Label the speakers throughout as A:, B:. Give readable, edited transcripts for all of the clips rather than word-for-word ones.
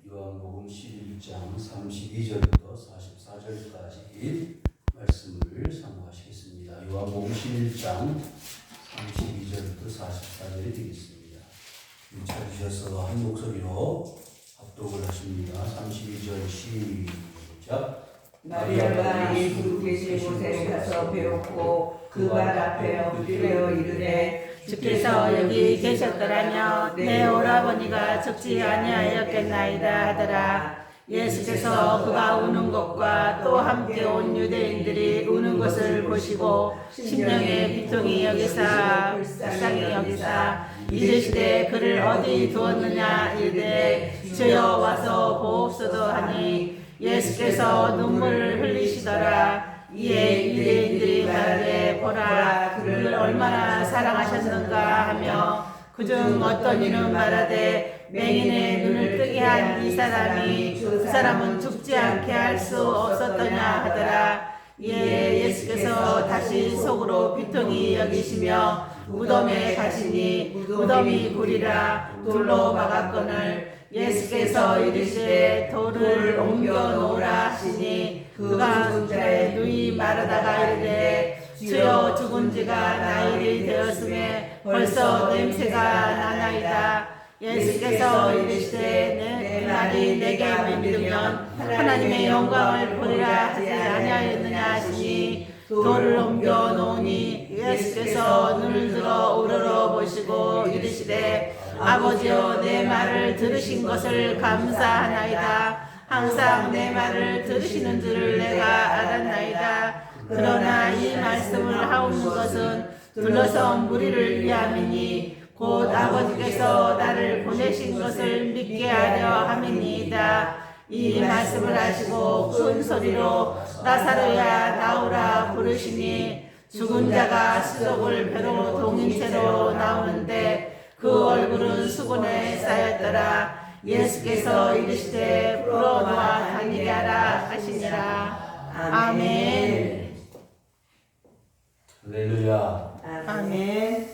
A: 요한복음 11장 32절부터 44절까지 말씀을 상고하시겠습니다. 요한복음 11장 32절부터 44절이 되겠습니다. 찾으셔서 한 목소리로 합독을 하십니다. 32절 시작.
B: 마리아가 예수 계신 곳에 가서 배웠고 그 발 앞에 엎드려 이르되
C: 주께서 여기 계셨더라며 내 오라버니가 적지 아니하였겠나이다 하더라. 예수께서 그가 우는 것과 또 함께 온 유대인들이 우는 것을 보시고 심령에 비통히 여기사 불쌍히 여기사 이르시되 그를 어디 두었느냐 이르되 주여 와서 보옵소서 하니 예수께서 눈물을 흘리시더라. 이에 유대인들이 말하되 보라 그를 얼마나 사랑하셨는가 하며 그중 어떤 이는 말하되 맹인의 눈을 뜨게 한 이 사람이 그 사람은 죽지 않게 할 수 없었더냐 하더라. 이에 예수께서 다시 속으로 비통히 여기시며 무덤에 가시니 무덤이 굴이라 돌로 막았거늘 예수께서 이르시되 돌을 옮겨 놓으라 하시니 그가 죽은 자의 누이 마르다가 이르되 주여 죽은 지가 나흘이 되었음에 벌써 냄새가 나나이다. 예수께서 이르시되 내 말이 내게 믿으면 하나님의 영광을 보리라 하지 아니하였느냐 하시니 돌을 옮겨 놓으니 예수께서 눈을 들어 우러러 보시고 이르시되 아버지여 내 말을 들으신 것을 감사하나이다. 항상 내 말을 들으시는 줄을 내가 알았나이다. 그러나 이 말씀을 하옵는 것은 둘러서 무리를 위함이니 곧 아버지께서 나를 보내신 것을 믿게 하려 함이니이다. 이 말씀을 하시고 큰 소리로 나사로야 나오라 부르시니 죽은 자가 수족을 배로 동인 채로 나오는데 그 얼굴은 수건에 쌓였더라. 예수께서 이르시되 불어놓아 다니게 하라 하시니라. 아멘.
A: 할렐루야.
B: 아멘.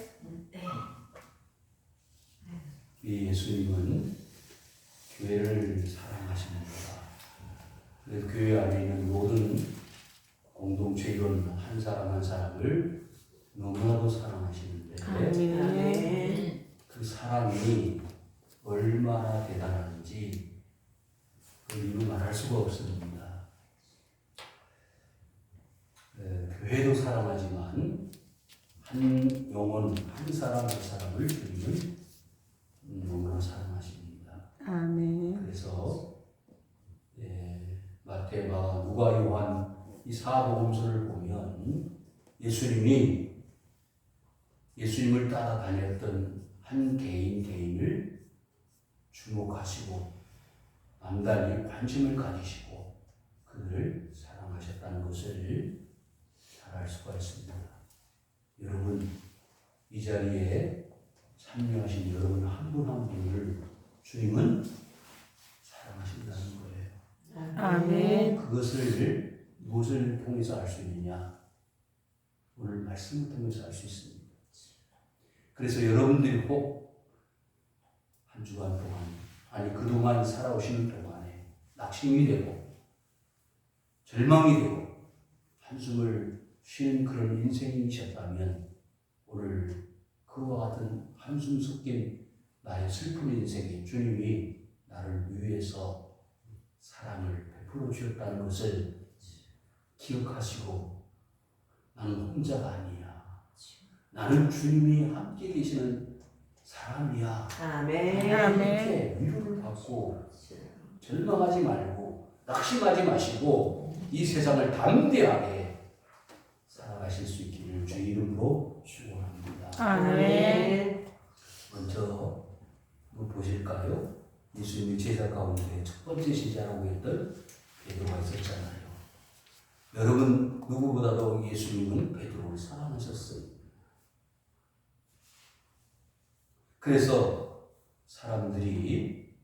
A: 이 예수님은 교회를 사랑하십니다. 그래서 교회 안에 있는 모든 공동체 이런 한 사람 한 사람을 너무나도 사랑하시는데
B: 아멘.
A: 그 사랑이 얼마나 대단한지 우리는 말할 수가 없습니다. 교회도 사랑하지만 한 영혼 한 사람 한 사람을 주님은 너무나 사랑하십니다.
C: 아멘.
A: 그래서 마태, 마가, 누가, 요한 이 사복음서를 보면 예수님을 따라다녔던 한 개인을 주목하시고 남달리 관심을 가지시고 그를 사랑하셨다는 것을 잘 알 수가 있습니다. 여러분 이 자리에 참여하신 여러분 한 분 한 분을 주님은 사랑하신다는 거예요.
C: 아멘.
A: 그것을 무엇을 통해서 알 수 있느냐? 오늘 말씀을 통해서 알 수 있습니다. 그래서 여러분들이 꼭 한 주간 동안, 아니 그동안 살아오시는 동안에 낙심이 되고 절망이 되고 한숨을 쉬는 그런 인생이셨다면 오늘 그와 같은 한숨 섞인 나의 슬픈 인생에 주님이 나를 위해서 사랑을 베풀어 주셨다는 것을 기억하시고 나는 혼자가 아니야. 나는 주님이 함께 계시는 사람이야.
B: 아멘.
A: 이렇게 위로를 받고 절망하지 말고 낙심하지 마시고 이 세상을 담대하게 살아가실 수 있기를 주의 이름으로 축원합니다.
C: 아멘.
A: 먼저 한번 보실까요? 예수님의 제자 가운데 첫 번째 제자라고 했던 베드로가 있었잖아요. 여러분 누구보다도 예수님은 베드로를 사랑하셨어요. 그래서 사람들이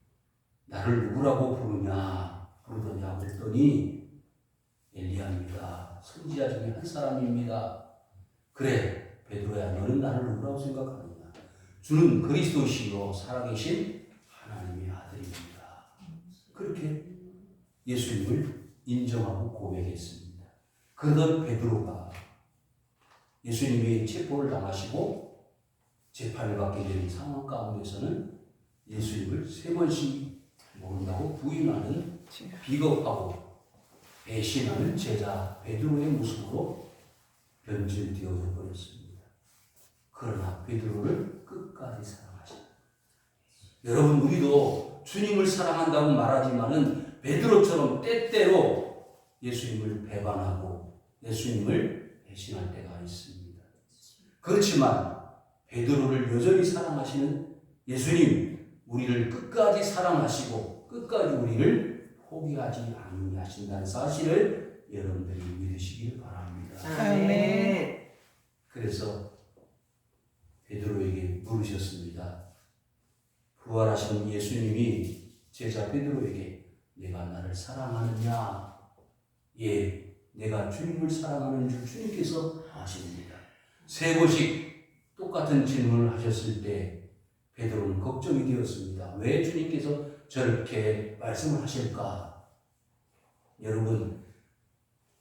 A: 나를 누구라고 부르더냐고 했더니 엘리야입니다. 선지자 중에 한 사람입니다. 그래 베드로야 너는 나를 누구라고 생각하느냐? 주는 그리스도시요 살아계신 하나님의 아들입니다. 예수님을 인정하고 고백했습니다. 그러던 베드로가 예수님이 체포를 당하시고 재판을 받게 되는 상황 가운데서는 예수님을 3번씩 모른다고 부인하는 비겁하고 배신하는 제자 베드로의 모습으로 변질되어져 버렸습니다. 그러나 베드로를 끝까지 사랑하십니다. 여러분, 우리도 주님을 사랑한다고 말하지만은 베드로처럼 때때로 예수님을 배반하고 예수님을 배신할 때가 있습니다. 그렇지만 베드로를 여전히 사랑하시는 예수님, 우리를 끝까지 사랑하시고 끝까지 우리를 포기하지 않으신다는 사실을 여러분들이 믿으시길 바랍니다.
B: 아멘.
A: 그래서 베드로에게 물으셨습니다. 부활하신 예수님이 제자 베드로에게 내가 나를 사랑하느냐? 예, 내가 주님을 사랑하는 줄 주님께서 아십니다. 3번씩 똑같은 질문을 하셨을 때 베드로는 걱정이 되었습니다. 왜 주님께서 저렇게 말씀을 하실까? 여러분,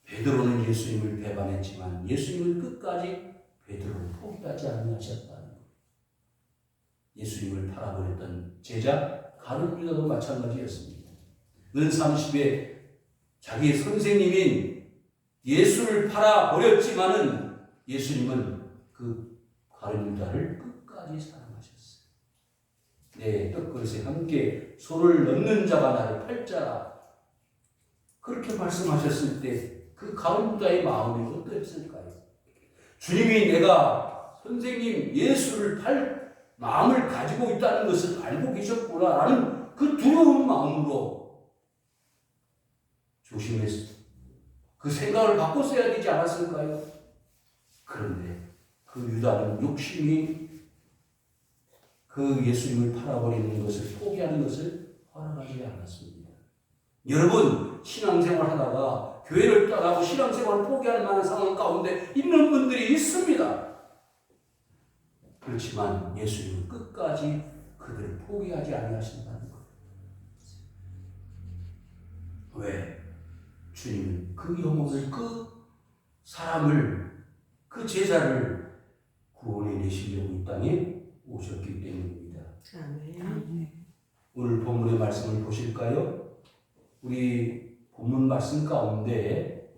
A: 베드로는 예수님을 배반했지만 예수님을 끝까지 베드로를 포기하지 않으셨다는 것. 예수님을 팔아버렸던 제자 가룟 유다도 마찬가지였습니다. 은 30에 자기의 선생님인 예수를 팔아버렸지만은 예수님은 그 가룟 유다를 끝까지 사랑하셨어요. 내 떡그릇에 함께 손을 넣는 자가 나를 팔자라. 그렇게 말씀하셨을 때 그 가룟 유다의 마음이 어땠을까요? 주님이 내가 선생님 예수를 팔 마음을 가지고 있다는 것을 알고 계셨구나라는 그 두려운 마음으로 조심해서 그 생각을 바꿨어야 되지 않았을까요? 그런데 그 유다는 욕심이 그 예수님을 팔아버리는 것을 포기하는 것을 허락하지 않았습니다. 여러분, 신앙생활 하다가 교회를 떠나고 신앙생활을 포기할 만한 상황 가운데 있는 분들이 있습니다. 그렇지만 예수님은 끝까지 그들을 포기하지 아니하신다는 것. 왜? 주님은 그 영혼을, 그 사람을, 그 제자를 구원해 내시려고 이 땅에 오셨기 때문입니다.
B: 아멘.
A: 오늘 본문의 말씀을 보실까요? 우리 본문 말씀 가운데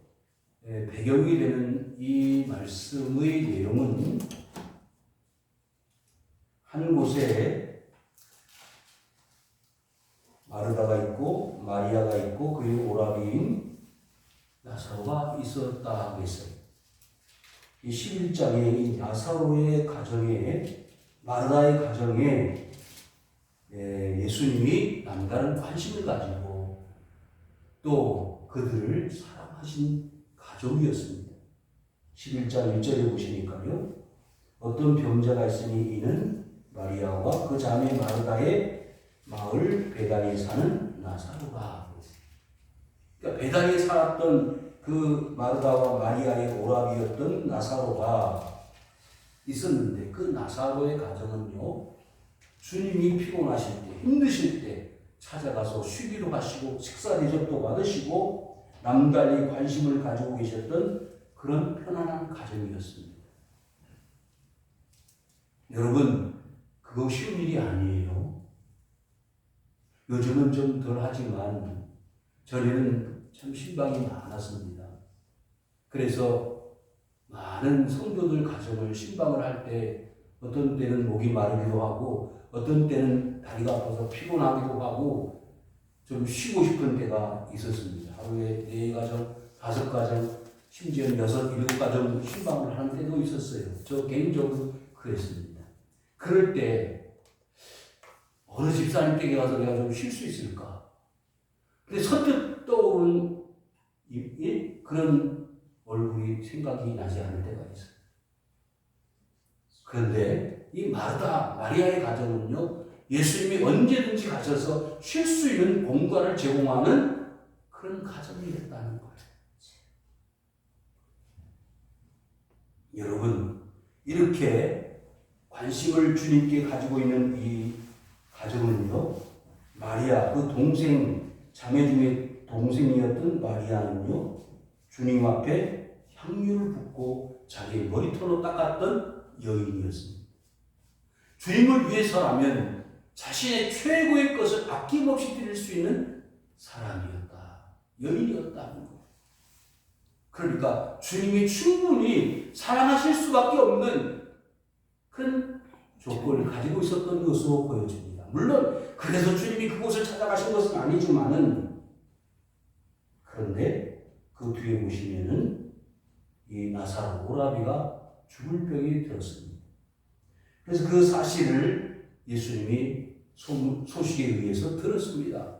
A: 배경이 되는 이 말씀의 내용은 한 곳에 마르다가 있고 마리아가 있고 그리고 오라비인 나사로가 있었다 하겠어요. 이 11장에 이 나사로의 가정에, 마르다의 가정에 예수님이 남다른 관심을 가지고 또 그들을 사랑하신 가족이었습니다. 11장 1절에 보시니까요. 어떤 병자가 있으니 이는 마리아와 그 자매 마르다의 마을 베다니에 사는 나사로가. 그러니까 베다니에 살았던 그 마르다와 마리아의 오라비였던 나사로가 있었는데 그 나사로의 가정은요, 주님이 피곤하실 때, 힘드실 때 찾아가서 쉬기도 하시고 식사 대접도 받으시고 남달리 관심을 가지고 계셨던 그런 편안한 가정이었습니다. 여러분, 그거 쉬운 일이 아니에요. 요즘은 좀 덜하지만 전에는 참 신방이 많았습니다. 그래서 많은 성도들 가정을 신방을 할 때 어떤 때는 목이 마르기도 하고 어떤 때는 다리가 아파서 피곤하기도 하고 좀 쉬고 싶은 때가 있었습니다. 하루에 4가정, 5가정, 심지어 6, 7가정 신방을 하는 때도 있었어요. 저 개인적으로 그랬습니다. 그럴 때 어느 집사님 댁에 가서 내가 좀 쉴 수 있을까? 근데 선뜻 떠오른 그런 얼굴이 생각이 나지 않을 때가 있어요. 그런데 이 마리아의 가정은요, 예수님이 언제든지 가셔서 쉴 수 있는 공간을 제공하는 그런 가정이었다는 거예요. 여러분, 이렇게 관심을 주님께 가지고 있는 이 가정은요, 마리아 그 동생 자매 중에 동생이었던 마리아는요, 주님 앞에 향유를 붓고 자기의 머리털로 닦았던 여인이었습니다. 주님을 위해서라면 자신의 최고의 것을 아낌없이 드릴 수 있는 사람이었다. 여인이었다는 거예요. 그러니까 주님이 충분히 사랑하실 수밖에 없는 그런 조건을 가지고 있었던 것으로 보여집니다. 물론 그래서 주님이 그곳을 찾아가신 것은 아니지만은, 그런데 그 뒤에 보시면은 이 나사로 오라비가 죽을 병이 들었습니다. 그래서 그 사실을 예수님이 소식에 의해서 들었습니다.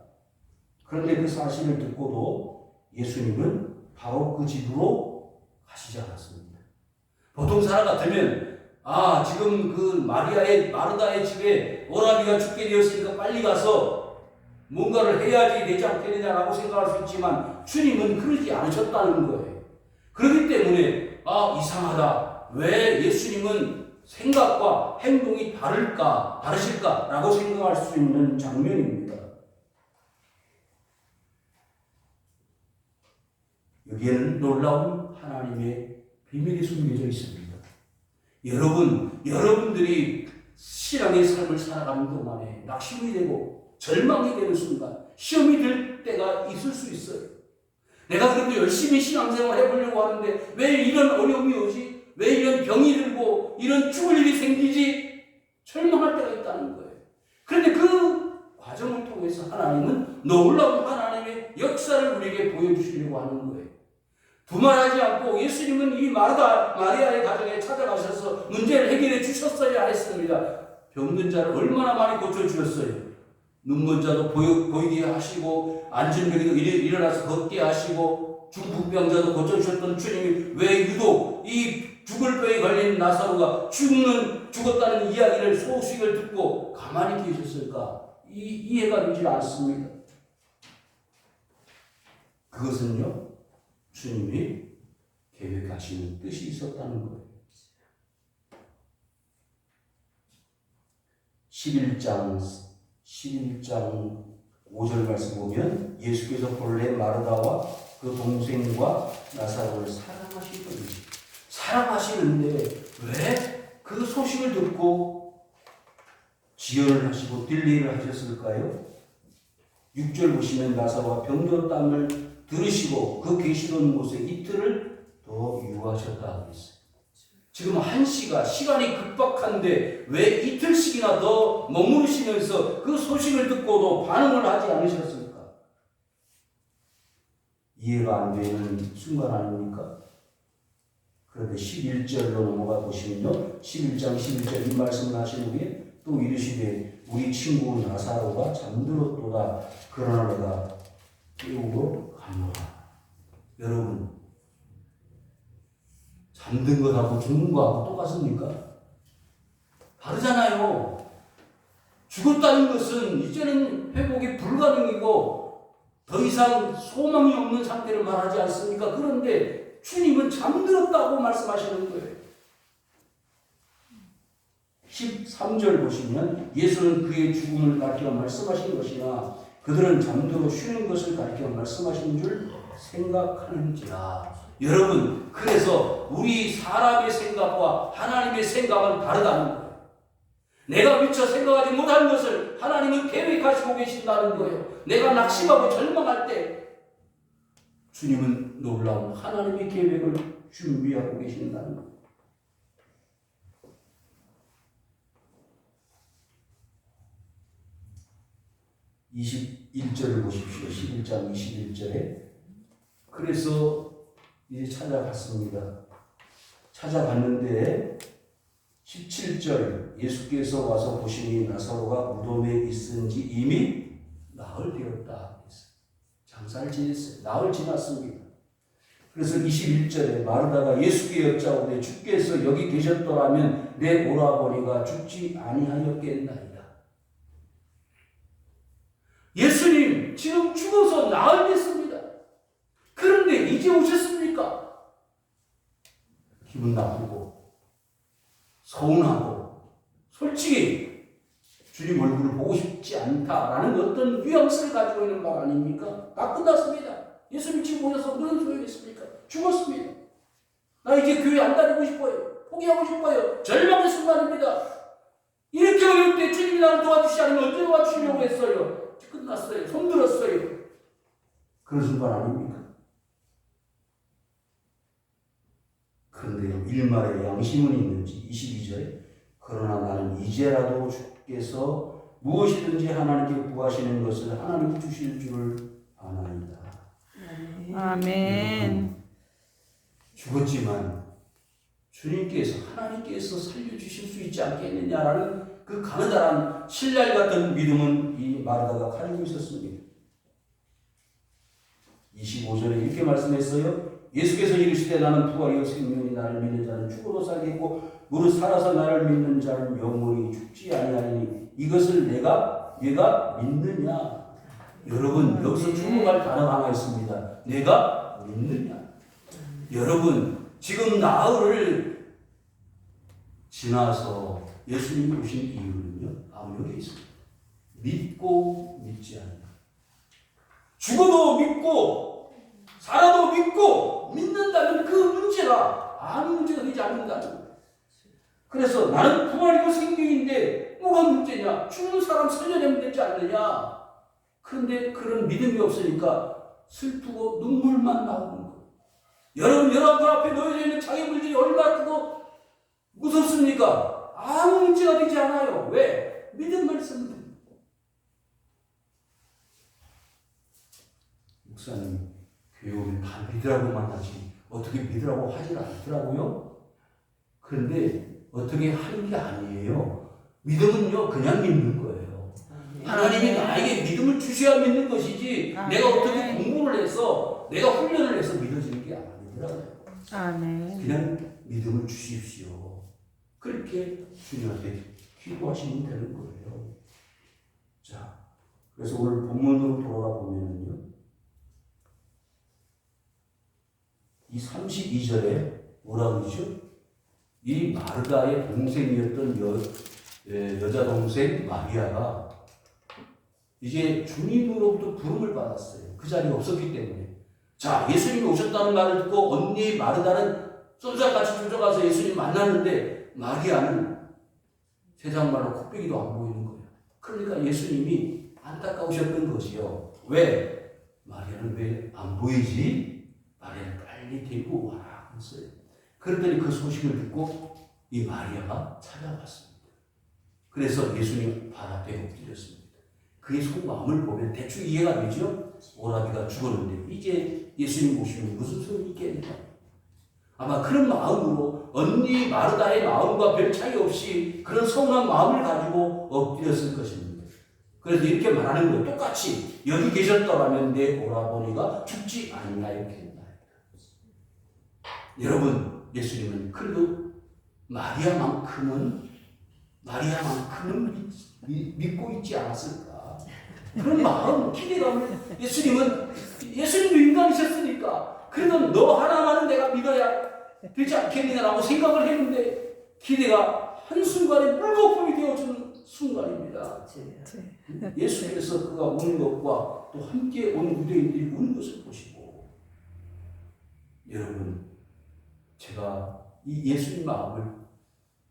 A: 그런데 그 사실을 듣고도 예수님은 바로 그 집으로 가시지 않았습니다. 보통 사람 같으면 지금 그 마르다의 집에 오라비가 죽게 되었으니까 빨리 가서 뭔가를 해야지 되지 않겠느냐라고 생각할 수 있지만, 주님은 그러지 않으셨다는 거예요. 그렇기 때문에 이상하다. 왜 예수님은 생각과 행동이 다르실까라고 생각할 수 있는 장면입니다. 여기에는 놀라운 하나님의 비밀이 숨겨져 있습니다. 여러분들이 신앙의 삶을 살아가는 동안에 낙심이 되고 절망이 되는 순간, 시험이 들 때가 있을 수 있어요. 내가 그래도 열심히 신앙생활 해보려고 하는데 왜 이런 어려움이 오지? 왜 이런 병이 들고 이런 죽을 일이 생기지? 절망할 때가 있다는 거예요. 그런데 그 과정을 통해서 하나님은 놀라운 하나님의 역사를 우리에게 보여주시려고 하는 거예요. 두말하지 않고 예수님은 이 마리아의 가정에 찾아가셔서 문제를 해결해 주셨어야 했습니다. 병든 자를 얼마나 많이 고쳐주셨어요. 눈먼 자도 보이게 하시고, 앉은 병이도 일어나서 걷게 하시고, 중풍병자도 고쳐주셨던 주님이 왜 유독 이 죽을 병에 걸린 나사로가 죽었다는 이야기를, 소식을 듣고 가만히 계셨을까? 이해가 되지 않습니다. 그것은요, 주님이 계획하시는 뜻이 있었다는 거예요. 11장 5절 말씀 보면 예수께서 본래 마르다와 그 동생과 나사로를 사랑하시는데 왜 그 소식을 듣고 지혈을 하시고 딜리를 하셨을까요? 6절 보시면 나사로가 병들었다는 걸 들으시고 그 계시던 곳에 이틀을 더 유하셨다 그랬어요. 지금 한시가 시간이 급박한데 왜 이틀씩이나 더 머무르시면서 그 소식을 듣고도 반응을 하지 않으셨습니까? 이해가 안 되는 순간 아닙니까? 그런데 11절로 넘어가 보시면요, 11장 11절 이 말씀을 하신 후에 또 이르시되 우리 친구 나사로가 잠들었도다. 그러나 내가 깨우러 가노라. 여러분, 잠든 것하고 죽는 것하고 똑같습니까? 다르잖아요. 죽었다는 것은 이제는 회복이 불가능이고 더 이상 소망이 없는 상태를 말하지 않습니까? 그런데 주님은 잠들었다고 말씀하시는 거예요. 13절 보시면 예수는 그의 죽음을 가리켜 말씀하신 것이나 그들은 잠들어 쉬는 것을 가리켜 말씀하신 줄 생각하는지라. 여러분, 그래서 우리 사람의 생각과 하나님의 생각은 다르다는 거예요. 내가 미처 생각하지 못한 것을 하나님은 계획하시고 계신다는 거예요. 내가 낙심하고 절망할 때 주님은 놀라운 하나님의 계획을 준비하고 계신다는 거예요. 21절을 보십시오. 11장 21절에 그래서 이제 찾아갔습니다. 찾아갔는데 17절 예수께서 와서 보시니 나사로가 무덤에 있은지 이미 나흘 되었다. 장사를 지냈어요. 나흘 지났습니다. 그래서 21절에 마르다가 예수께 여짜오되 주께서 여기 계셨더라면 내 오라버니가 죽지 아니하였겠나이다. 예수님 지금 죽어서 나흘 됐습니다. 그런데 이제 오셨습니까? 기분 나쁘고 서운하고 솔직히 주님 얼굴을 보고 싶지 않다라는 어떤 뉘앙스를 가지고 있는 말 아닙니까? 다 끝났습니다. 예수님 지금 오셔서 무슨 소용있습니까? 죽었습니다. 나 이제 교회 안 다니고 싶어요. 포기하고 싶어요. 절망의 순간입니다. 이렇게 어려울 때 주님이 나를 도와주시지 않으면 언제 도와주시려고 했어요? 끝났어요. 손들었어요. 그런 순간 아닙니까? 그런데요, 일말의 양심은 있는지 22절에 그러나 나는 이제라도 주께서 무엇이든지 하나님께 구하시는 것을 하나님 주실 줄 아나이다.
C: 아멘.
A: 죽었지만 주님께서 하나님께서 살려주실 수 있지 않겠느냐라는 그 가느다란 신랄 같은 믿음은 이 마르다가 가지고 있었습니다. 25절에 이렇게 말씀했어요. 예수께서 이르시되 나는 부활이요 생명이 나를 믿는 자는 죽어도 살겠고 무릇 살아서 나를 믿는 자는 영원히 죽지 아니하리니 이것을 얘가 믿느냐. 여러분 여기서 주목할 단어가 하나 있습니다. 내가 믿느냐. 여러분 지금 나흘을 지나서 예수님이 오신 이유는요 아무역에 있습니다. 믿고 믿지 않는다. 죽어도 믿고 살아도 믿고 믿는다면 그 문제가 아무 문제가 되지 않는다는 거예요. 그래서 나는 부활이고 생명인데 뭐가 문제냐? 죽는 사람 살려내면 되지 않느냐? 그런데 그런 믿음이 없으니까 슬프고 눈물만 나오는 거예요. 여러분 앞에 놓여져 있는 장애물들이 얼마나 크고 무섭습니까? 아무 문제가 되지 않아요. 왜? 믿음만 있으면 됩니다. 목사님 교회 오면 다 믿으라고만 하지 어떻게 믿으라고 하질 않더라고요. 그런데 어떻게 하는 게 아니에요. 믿음은요 그냥 믿는 거예요. 하나님이 나에게 믿음을 주셔야 믿는 것이지 내가 어떻게 공부를 해서 내가 훈련을 해서 믿어지는 게 아니더라고요.
C: 아멘.
A: 그냥 믿음을 주십시오. 그렇게 주님한테 기도하시면 되는 거예요. 자, 그래서 오늘 본문으로 돌아가 보면은요, 이 32절에 뭐라 그러죠? 이 마르다의 동생이었던 여자 동생 마리아가 이제 주님으로부터 부름을 받았어요. 그 자리에 없었기 때문에. 자, 예수님이 오셨다는 말을 듣고 언니 마르다는 쏜살같이 쫓아가서 예수님 만났는데 마리아는 세상 말로 코빼기도 안 보이는 거예요. 그러니까 예수님이 안타까우셨던 것이요. 왜? 마리아는 왜 안 보이지? 마리아를 빨리 데리고 와라 했어요. 그랬더니 그 소식을 듣고 이 마리아가 찾아왔습니다. 그래서 예수님 발 앞에 엎드렸습니다. 그의 속마음을 보면 대충 이해가 되죠? 오라비가 죽었는데 이제 예수님 오시면 무슨 소용이 있겠냐. 아마 그런 마음으로 언니 마르다의 마음과 별 차이 없이 그런 서운한 마음을 가지고 엎드렸을 것입니다. 그래서 이렇게 말하는 거예요. 똑같이 여기 계셨더라면 내 오라버니가 죽지 아니하였겠나이다. 여러분 예수님은 그래도 마리아만큼은 믿고 있지 않았을까? 그런 마음, 기대감을 예수님도 인간이셨으니까 그래도 너 하나만은 내가 믿어야 되지 않겠느냐라고 생각을 했는데 기대가 한순간에 물거품이 되어주는 순간입니다. 예수님께서 그가 우는 것과 또 함께 온 유대인들이 우는 것을 보시고 여러분 제가 이 예수님 마음을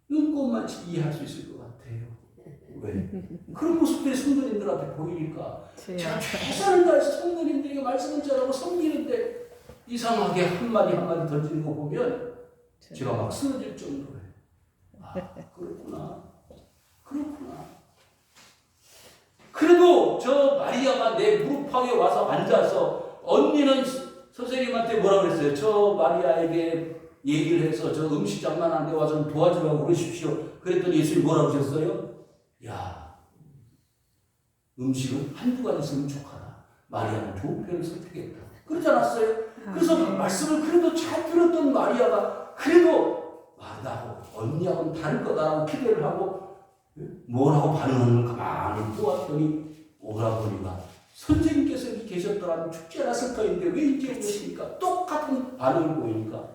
A: 눈꽃만치 이해할 수 있을 것 같아요. 왜? 그런 모습들이 성도님들한테 보이니까 제가 최선을 다해서 성도님들에게 말씀을 전하고 섬기는데 이상하게 한마디 던지는 거 보면 제가 막 쓰러질 정도예요. 아, 그렇구나. 그래도 저 마리아가 내 무릎팍에 와서 앉아서 언니는 선생님한테 뭐라 그랬어요? 저 마리아에게 얘기를 해서 저 음식 장난 안 돼 와서 도와주라고 그러십시오. 그랬더니 예수님이 뭐라고 하셨어요? 야, 음식은 한두 가지 있으면 족하다. 마리아는 좋은 편을 선택했다. 그러지 않았어요? 그래서 말씀을 그래도 잘 들었던 마리아가 그래도 나하고 언니하고는 다를 거다라고 기대를 하고 뭐라고 반응하는 걸 가만히 보았더니 오라버니가 선생님께서 여기 계셨더라면 죽지 않았을 터인데 왜 이제 오십니까? 똑같은 반응을 보이니까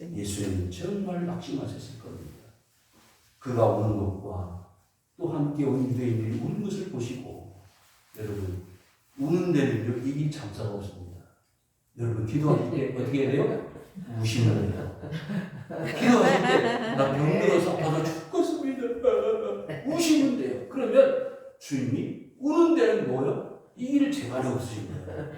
A: 예수님은 정말 낙심하셨을 겁니다. 그가 오는 것과 또 함께 온 유대인들이 우는 것을 보시고 여러분 우는 데는요 이길 장사가 없습니다. 여러분 기도할 때 어떻게 해야 돼요? 우시면 돼요. 기도하실 때 나 병들어서 아파서 죽겠습니다. 우시면 돼요. 그러면 주님이 우는 데는 뭐요? 이길 재간이 없으신 거예요.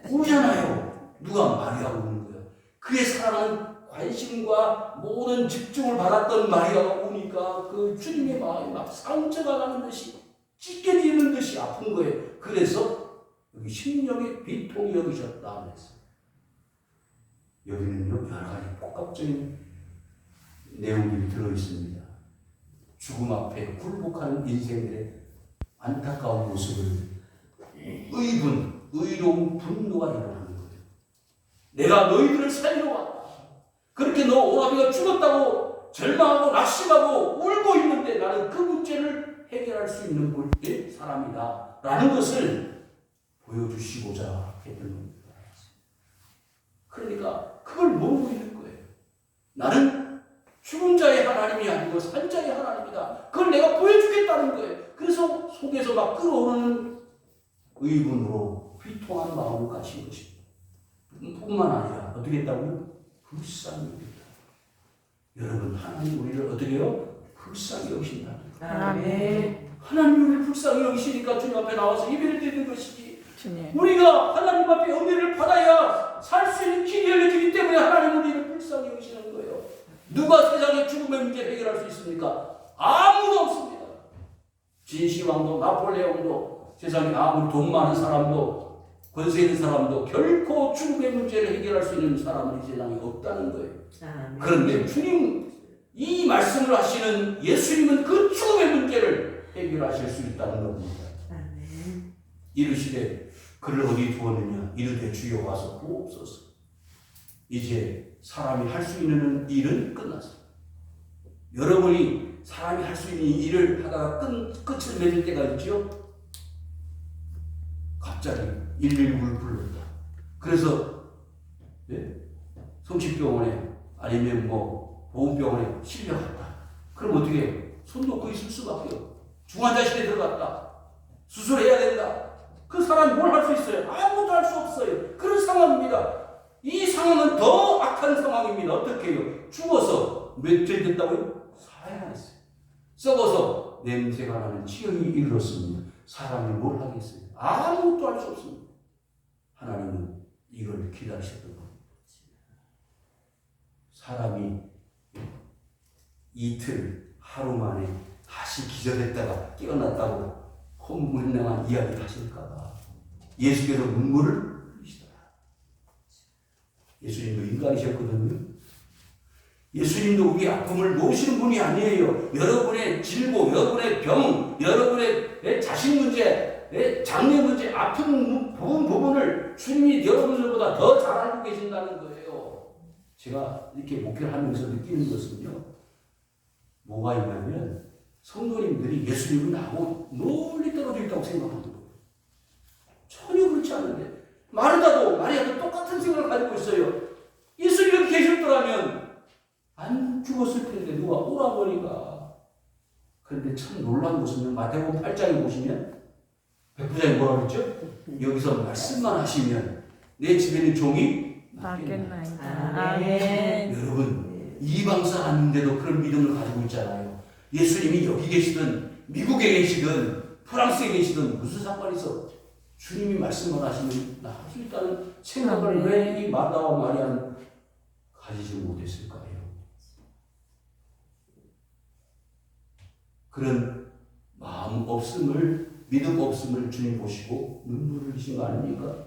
A: 우잖아요. 누가 마리아가 우는 거예요. 그의 사랑하는 관심과 모든 집중을 받았던 마리아가 우니까 그 주님의 마음이 막 상처가 나는 듯이 찢겨지는 듯이 아픈 거예요. 그래서 여기 심령의 비통이 여기셨다 그랬어요. 여기는요 여러 가지 복합적인 내용들이 들어있습니다. 죽음 앞에 굴복하는 인생들의 안타까운 모습을 의로운 분노가 일어나는 거예요. 내가 너희들을 살리러 왔다. 그렇게 너 오라비가 죽었다고 절망하고 낙심하고 울고 있는데 나는 그 문제를 해결할 수 있는 사람이다 라는 것을 보여주시고자 했던 겁니다. 그러니까 그걸 모르고 있는 거예요. 나는 죽은 자의 하나님이 아니고 산 자의 하나님이다. 그걸 내가 보여주겠다는 거예요. 그래서 속에서 막 끓어오르는 의분으로 비통한 마음을 가진 것입니다. 뿐만 아니라 어떻게 했다고요? 불쌍히 여긴다. 여러분 하나님 우리를 어떻게 해요? 불쌍히 여기신다.
C: 아멘.
A: 하나님 우리를 불쌍히 여기시니까 주님 앞에 나와서 예배를 드리는 것이지.
C: 주님.
A: 우리가 하나님 앞에 은혜를 받아야 살 수 있는 길이 열려지기 때문에 하나님 우리를 불쌍히 여기시는 거예요. 누가 세상의 죽음의 문제를 해결할 수 있습니까? 아무도 없습니다. 진시황도 나폴레옹도 세상에 아무리 돈 많은 사람도 권세 있는 사람도 결코 죽음의 문제를 해결할 수 있는 사람은 이 세상에 없다는 거예요. 그런데 주님 이 말씀을 하시는 예수님은 그 죽음의 문제를 해결하실 수 있다는 겁니다. 이르시되 그를 어디 두었느냐 이르되 주여 와서 보옵소서. 이제 사람이 할 수 있는 일은 끝났어요. 여러분이 사람이 할 수 있는 일을 하다가 끝을 맺을 때가 있죠. 갑자기 119를 불렀다. 그래서 성심병원에 아니면 뭐 보훈병원에 실려갔다. 그럼 어떻게 해요? 손 놓고 있을 수밖에 없어요. 중환자실에 들어갔다. 수술해야 된다. 그 사람이 뭘 할 수 있어요? 아무것도 할 수 없어요. 그런 상황입니다. 이 상황은 더 악한 상황입니다. 어떻게 해요? 죽어서 며칠 됐다고요? 사흘 했어요. 썩어서 냄새가 나는 지경이 이르렀습니다. 사람이 뭘 하겠어요? 아무것도 할 수 없습니다. 하나님은 이걸 기다리셨던 겁니다. 사람이 이틀, 하루 만에 다시 기절했다가 깨어났다고 헛문명한 이야기를 하실까봐 예수께서 눈물을 흘리시더라. 예수님도 인간이셨거든요. 예수님도 우리 아픔을 놓으시는 분이 아니에요. 여러분의 질고, 여러분의 병, 여러분의 자식 문제, 장래 문제, 아픈 부분을 주님이 여러분들보다 더 잘 알고 계신다는 거예요. 제가 이렇게 목회를 하면서 느끼는 것은요. 뭐가 있냐면 성도님들이 예수님은 나하고 멀리 떨어져 있다고 생각하는 거예요. 전혀 그렇지 않은데 마리아도 똑같은 생각을 가지고 있어요. 예수님이 계셨더라면 안 죽었을 텐데 누가 오라버니가. 그런데 참 놀라운 것은요. 마태복음 8장에 보시면 백부장이 뭐라고 했죠? 여기서 말씀만 하시면 내 집에 있는 종이
C: 받겠나이다. 아멘.
A: 여러분 이방 사람인데도 그런 믿음을 가지고 있잖아요. 예수님이 여기 계시든 미국에 계시든 프랑스에 계시든 무슨 상관이 있어? 주님이 말씀만 하시면 나 할 수 있다는 생각을 왜 이 마다와 마리아는 가지지 못했을까요? 그런 마음 없음을, 믿음 없음을 주님 보시고 눈물을 흘리신 거 아닙니까?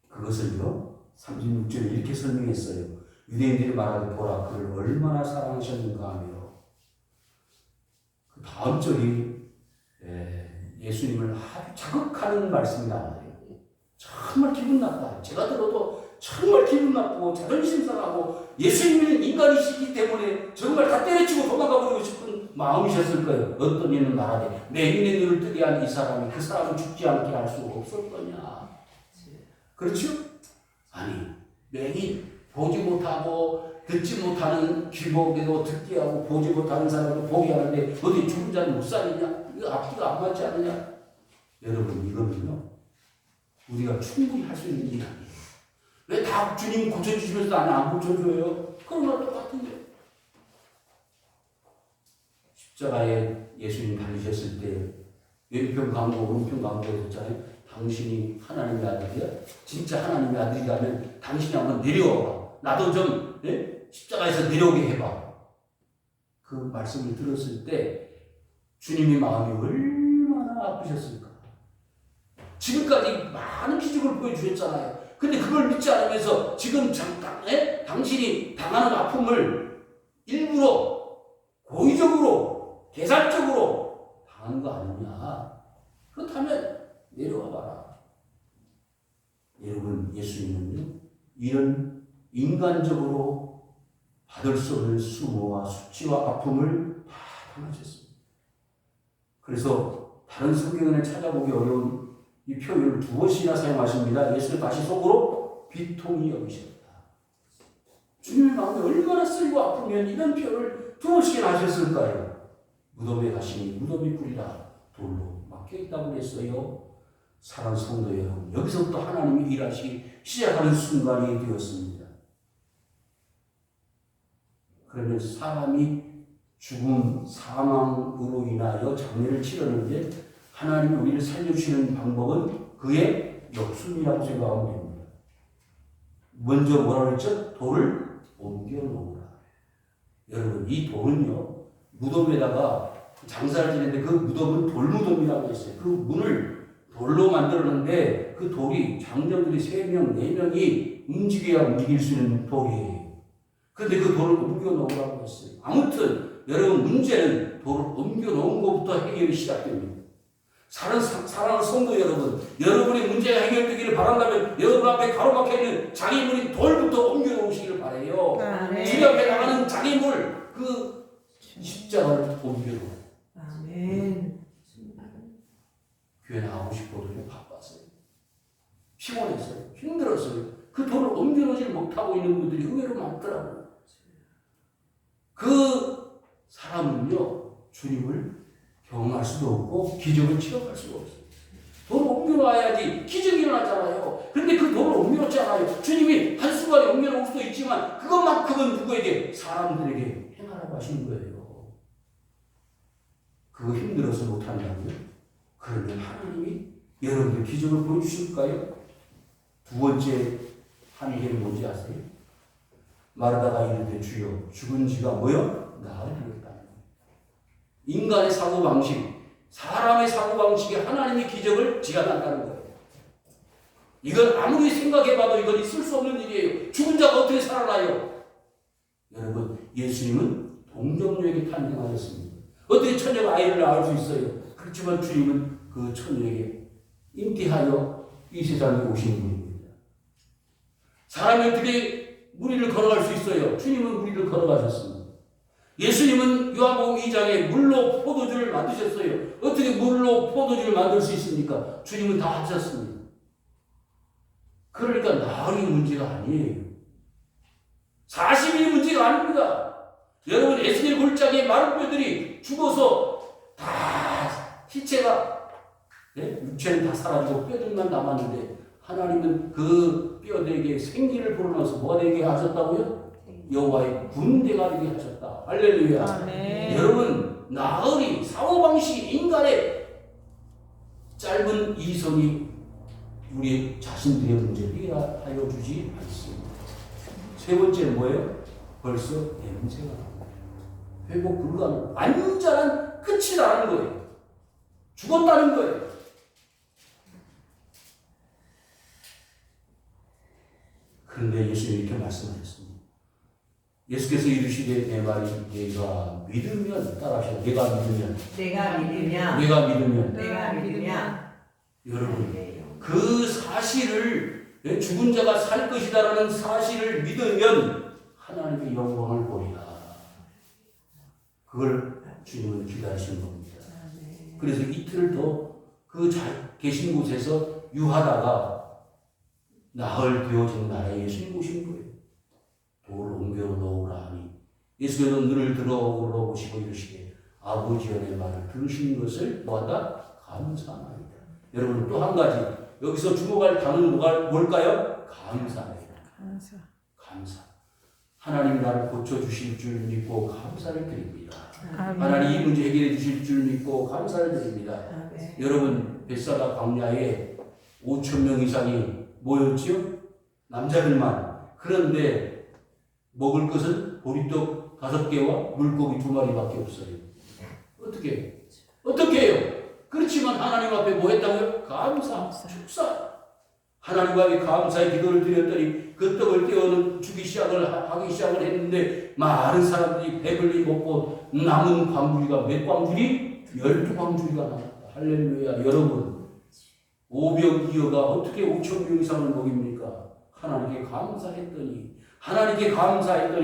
A: 그것을요 36절에 이렇게 설명했어요. 유대인들이 말하되 보라 그를 얼마나 사랑하셨는가 하며, 그 다음 절이 예수님을 아주 자극하는 말씀이 나와요. 정말 기분 나빠. 제가 들어도 정말 기분 나쁘고 자존심 상하고 예수님은 인간이시기 때문에 정말 다 때려치고 도망가버리고 싶은 마음이셨을 거예요. 어떤 이는 말하되 맹인의 눈을 뜨게 한 이 사람이 그 사람을 죽지 않게 할 수 없을 거냐. 그렇죠? 아니 맹인 보지 못하고 듣지 못하는 귀복에도 듣게 하고 보지 못하는 사람도 보게 하는데 어디 죽은 자는 못 살리냐? 이거 앞뒤가 안 맞지 않느냐? 여러분 이거는요 우리가 충분히 할 수 있는 일이 아니에요. 왜 다 주님 고쳐주시면서 나는 안 고쳐줘요? 그런 거랑 똑같은데. 십자가에 예수님 달리셨을 때 왼편 강고 오른편 강고에 있잖아요. 당신이 하나님의 아들이야? 진짜 하나님의 아들이라면 당신이 한번 내려와봐. 나도 좀 십자가에서 내려오게 해봐. 그 말씀을 들었을 때 주님의 마음이 얼마나 아프셨을까. 지금까지 많은 기적을 보여주셨잖아요. 근데 그걸 믿지 않으면서 지금 당신이 당하는 아픔을 일부러 고의적으로 계산적으로 당한 거 아니냐. 그렇다면 내려와 봐라. 여러분 예수님은요 이런 인간적으로 받을 수 없는 수모와 수치와 아픔을 다 당하셨습니다. 그래서 다른 성경을 찾아보기 어려운 이 표현을 2번씩이나 사용하십니다. 예수는 다시 속으로 비통히 여기셨다. 주님의 마음이 얼마나 쓰리고 아프면 이런 표현을 2번씩이나 하셨을까요? 무덤에 가시니 무덤이 꿀이라 돌로 막혀있다고 했어요. 사랑하는 성도 여러분, 여기서부터 하나님이 일하시기 시작하는 순간이 되었습니다. 그러면 사람이 죽음, 사망으로 인하여 장례를 치르는데 하나님이 우리를 살려주시는 방법은 그의 역순이라고 생각하면 됩니다. 먼저 뭐라고 했죠? 돌을 옮겨 놓으라. 여러분 이 돌은요 무덤에다가 장사를 지냈는데 그 무덤은 돌무덤이라고 했어요. 그 문을 돌로 만들었는데 그 돌이 장정들이 3명, 4명이 움직여야 움직일 수 있는 돌이에요. 그런데 그 돌을 옮겨 놓으라고 했어요. 아무튼 여러분 문제는 돌을 옮겨 놓은 것부터 해결이 시작됩니다. 사랑하는 성도 여러분, 여러분의 문제가 해결되기를 바란다면 여러분 앞에 가로막혀 있는 장애물인 돌부터 옮겨 놓으시기를 바라요. 주님 앞에 나가는 장애물, 그 십자가를 옮겨 놓으세요.
B: 아멘.
A: 교회 나가고 싶어도 바빴어요. 피곤했어요. 힘들었어요. 그 돌을 옮겨 놓지 못하고 있는 분들이 의외로 많더라고요. 그 사람은요, 주님을 경험할 수도 없고 기적을 체험할 수도 없어요. 돌을 옮겨놔야지 기적이 일어나잖아요. 그런데 그 돌을 옮겨놓잖아요. 주님이 한순간에 옮겨놓을 수도 있지만 그것만큼은 누구에게? 사람들에게 행하라고 하시는 거예요. 그거 힘들어서 못한다고요? 그러면 하나님이 여러분들 기적을 보여주실까요? 2번째 하는 게 뭔지 아세요? 마르다가 이르되 주여 죽은 지가 뭐요? 나으리였다. 인간의 사고방식, 사람의 사고방식에 하나님의 기적을 지각한다는 거예요. 이건 아무리 생각해봐도 이건 있을 수 없는 일이에요. 죽은 자가 어떻게 살아나요? 여러분, 예수님은 동정녀에게 탄생하셨습니다. 어떻게 처녀가 아이를 낳을 수 있어요? 그렇지만 주님은 그 처녀에게 인티하여 이 세상에 오신 분입니다. 사람이 어떻게 무리를 걸어갈 수 있어요? 주님은 무리를 걸어가셨습니다. 예수님은 요한복음 2장에 물로 포도주를 만드셨어요. 어떻게 물로 포도주를 만들 수 있습니까? 주님은 다 하셨습니다. 그러니까 나으리 문제가 아니에요. 40일이 문제가 아닙니다. 여러분 에스겔 골짜기에 마른 뼈들이 죽어서 다 시체가 육체는 다 사라지고 뼈들만 남았는데 하나님은 그 뼈들에게 생기를 불어넣어서 뭐가 되게 하셨다고요? 여호와의 군대가 되게 하셨다. 할렐루야.
C: 아멘.
A: 여러분 나으리 사고방식 인간의 짧은 이성이 우리 자신들의 문제를 해결하여 주지 않습니다. 3번째는 뭐예요? 벌써 냄새가 나는 거예요. 회복 불가능. 완전한 끝이라는 거예요. 죽었다는 거예요. 그런데 예수님이 이렇게 말씀하셨습니다. 예수께서 이르시되 내 말이 내가 믿으면 따라하시오. 내가 믿으면 여러분 그 사실을 죽은 자가 살 것이다라는 사실을 믿으면 하나님의 영광을 보리라. 그걸 주님은 기다리시는 겁니다. 그래서 이틀 더 그 계신 곳에서 유하다가 나흘 되어진 날에 예수님 오신 거예요. 돌을 옮겨 놓으라 하니 예수께서 눈을 들어 보시고 이르시되 아버지여 내 말을 들으신 것을 뭐하다? 감사하나이다. 여러분 또 한 가지 여기서 주목할 단어는 뭘까요? 감사합니다. 감사. 하나님 나를 고쳐주실 줄 믿고 감사를 드립니다.
C: 아멘.
A: 하나님 이 문제 해결해 주실 줄 믿고 감사를 드립니다.
B: 아멘.
A: 여러분 벳사다 광야에 5천 명 이상이 모였지요? 남자들만. 그런데 먹을 것은 보리떡 5개와 물고기 2마리밖에 없어요. 어떻게 해요? 그렇지만 하나님 앞에 뭐 했다고요? 감사, 축사. 하나님 앞에 감사의 기도를 드렸더니 그 떡을 떼어는 하기 시작을 했는데 많은 사람들이 배불리 먹고 남은 광주리가 몇 광주리? 12광주리가 나왔다. 할렐루야. 여러분 5병2어가 어떻게 5,000명 이상을 먹입니까? 하나님께 감사했더니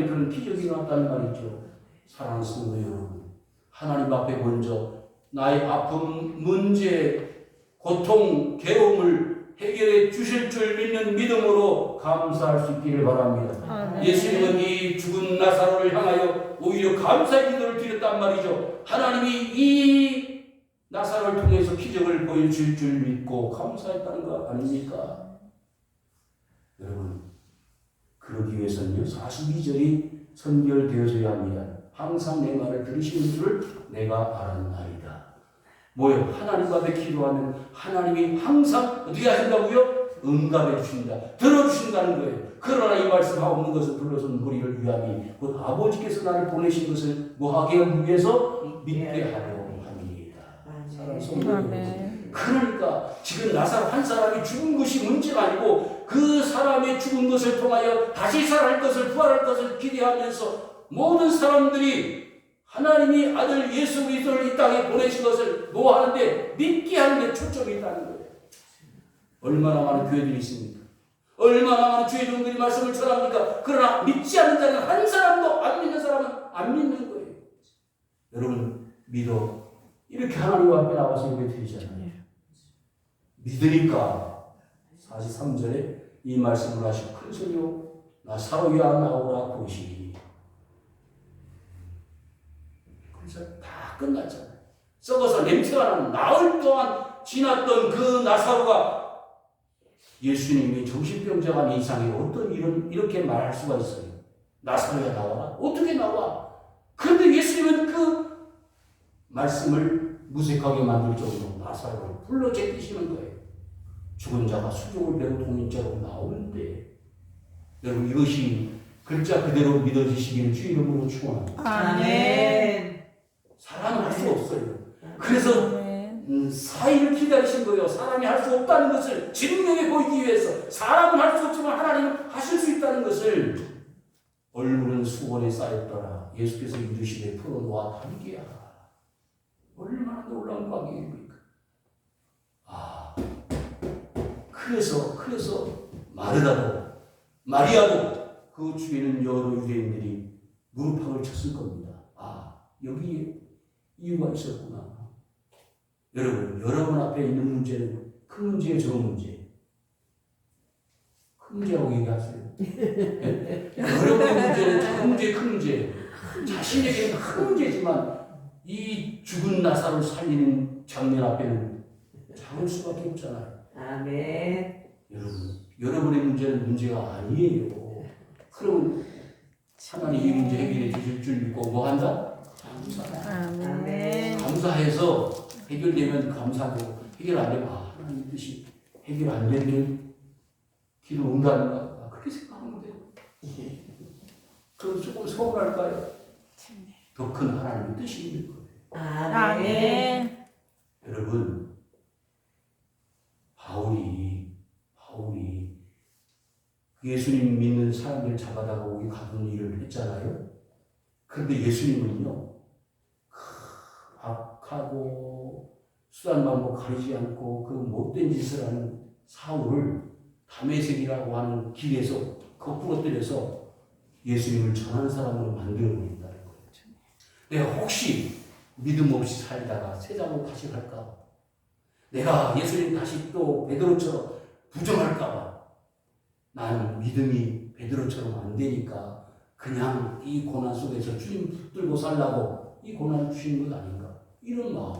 A: 그런 기적이 났다는 말이죠. 사랑하는 성도 여러분, 하나님 앞에 먼저 나의 아픔, 문제, 고통, 괴로움을 해결해 주실 줄 믿는 믿음으로 감사할 수 있기를 바랍니다.
C: 아멘.
A: 예수님은 이 죽은 나사로를 향하여 오히려 감사의 기도를 드렸단 말이죠. 하나님이 이 나사로를 통해서 기적을 보여줄 줄 믿고 감사했다는 거 아닙니까? 여러분, 그러기 위해서는요 42절이 선결되어져야 합니다. 항상 내 말을 들으시는 줄을 내가 알았나이다. 뭐요? 하나님 앞에 기도하면 하나님이 항상 어떻게 하신다고요? 응답해 주신다. 들어주신다는 거예요. 그러나 이 말씀하고 없는 것을 불러선 무리를 위함이 곧 아버지께서 나를 보내신 것을 뭐하게 하기 위해서 믿게 하려 함이니이다. 사랑하는 성도 여러분, 그러니까 지금 나사로 한 사람이 죽은 것이 문제가 아니고 그 사람의 죽은 것을 통하여 다시 살아날 것을 부활할 것을 기대하면서 모든 사람들이 하나님이 아들 예수 그리스도를 이 땅에 보내신 것을 뭐 하는데? 믿게 하는 데 초점이 있다는 거예요. 얼마나 많은 교회들이 있습니까? 얼마나 많은 주의 종들이 말씀을 전합니까? 그러나 믿지 않는 자는 한 사람도, 안 믿는 사람은 안 믿는 거예요. 여러분 믿어. 이렇게 하나님 앞에 나와서 예배 드리잖아요. 믿으니까 43절에 이 말씀을 하시고 큰 소리로 나사로야 나오라 보시니. 그래서 다 끝났잖아요. 썩어서 냄새가 나는 나흘 동안 지났던 그 나사로가 예수님이 정신병자가 이상해 어떤 이렇게 말할 수가 있어요. 나사로야 나와라. 어떻게 나와? 그런데 예수님은 그 말씀을 무색하게 만들 정도로 나사로를 불러 제끼시는 거예요. 죽은 자가 수족을 베고 동인자로 나오는데 여러분 이것이 글자 그대로 믿어지시기를 주 이름으로 축원합니다.
C: 아멘.
A: 사람은 할 수 없어요. 그래서 사이를 기다리신 거예요. 사람이 할 수 없다는 것을 증명해 보이기 위해서 사람은 할 수 없지만 하나님은 하실 수 있다는 것을 얼굴은 수건에 쌓였더라. 예수께서 이르시되 풀어놓아 담게 하라. 얼마나 놀라운 광경입니까? 그래서 마리아도 그 주에는 여러 유대인들이 무릎팍을 쳤을 겁니다. 여기에 이유가 있었구나. 여러분 앞에 있는 문제는 큰 문제예요, 적은 문제. 큰 문제라고 얘기하세요. 여러분의 문제는 작은 문제, 큰 문제. 자신에게는 큰 문제지만 이 죽은 나사로를 살리는 장면 앞에는 작을 수밖에 없잖아요.
B: 아멘.
A: 여러분의 문제는 문제가 아니에요. 그럼 하나님 이 문제 해결해 주실 줄 믿고 뭐 한다?
C: 아멘.
A: 감사해서 해결되면 감사하고 해결 안 되면 하나님 뜻이 해결 안 되면 기도 응답인가 그렇게 생각하면 돼요. 그럼 조금 서운할까요? 더 큰 하나님의 뜻이 있는 거예요.
C: 아멘.
A: 여러분 바울이 예수님 믿는 사람들 잡아다가 오기 가둔 일을 했잖아요. 그런데 예수님은요 악하고 수단 방법 가리지 않고 그 못된 짓을 하는 사울을 다메섹이라고 하는 길에서 거꾸로 때려서 예수님을 전하는 사람으로 만들어버린다는 거예요. 내가 혹시 믿음 없이 살다가 세상으로 다시 갈까? 내가 예수님 다시 또 베드로처럼 부정할까 봐 나는 믿음이 베드로처럼 안 되니까 그냥 이 고난 속에서 주님 붙들고 살라고 이 고난을 주신 것 아닌가? 이런 마음.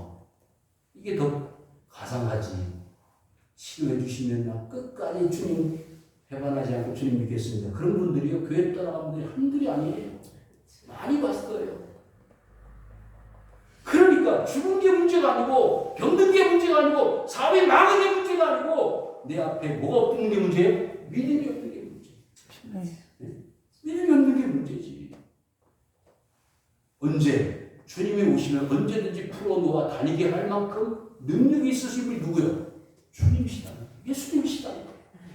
A: 이게 더 가상하지. 치료해 주시면 나 끝까지 주님 배반하지 않고 주님 믿겠습니다. 그런 분들이요, 교회 따라가는 분들이 한둘이 아니에요. 많이 봤어요. 그러니까 죽은 게 문제가 아니고 병든 게 문제가 아니고 사업이 망한 게 문제가 아니고 내 앞에 뭐가 없는 게 문제예요? 믿음이 없는 게 문제예요. 믿음이 없는 게 문제지. 언제 주님이 오시면 언제든지 풀어놓아 다니게 할 만큼 능력이 있으신 분이 누구예요? 주님이시다. 예수님이시다.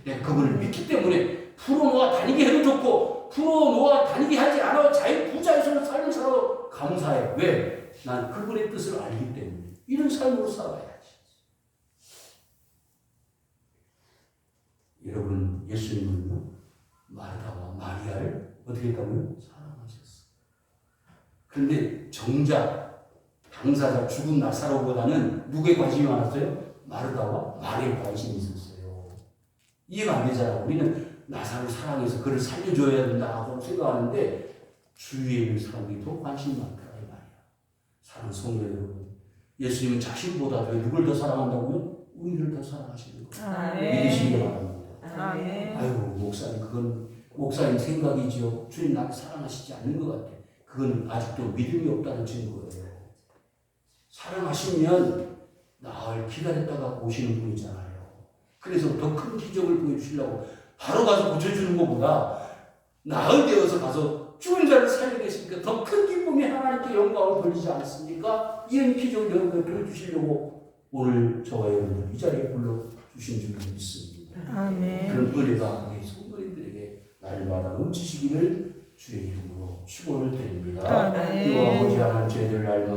A: 내가 그분을 믿기 때문에 풀어놓아 다니게 해도 좋고 풀어놓아 다니게 하지 않아 자유부자에서는 삶을 살아 감사해. 왜? 난 그분의 뜻을 알기 때문에 이런 삶으로 살아야지. 여러분, 예수님은요 마르다와 마리아를 어떻게 했다고요? 사랑하셨어. 그런데 정작 당사자 죽은 나사로보다는 누구에 관심이 많았어요? 마르다와 마리아에 관심이 있었어요. 이해가 안 되잖아. 우리는 나사로 사랑해서 그를 살려줘야 된다고 생각하는데 주위에 있는 사람들이 더 관심이 많더라 이 말이야. 사랑하는 성도 여러분, 예수님은 자신보다 누굴 더 사랑한다고요? 우리를 더 사랑하시는 거예요. 믿으시기 바랍니다.
C: 아멘.
A: 아이고 목사님, 그건 목사님 생각이죠. 주님 나를 사랑하시지 않는 것 같아. 그건 아직도 믿음이 없다는 증거예요. 사랑하시면 나을 기다렸다가 오시는 분이잖아요. 그래서 더 큰 기적을 보여주시려고 바로 가서 고쳐주는 것보다 나을 되어서 가서 죽은 자를 살려내시니까 더 큰 기쁨이 하나님께 영광을 돌리지 않습니까? 이런 기적을 여러분께 보여주시려고 오늘 저와 여러분들 이 자리에 불러주신 줄 믿습니다.
C: 아멘.
A: 그런 은혜가 우리 성도님들에게 날마다 넘치시기를 주의 이름으로 축원을 드립니다.
C: 아멘.
A: 주 아버지 하나님, 저희들 날마다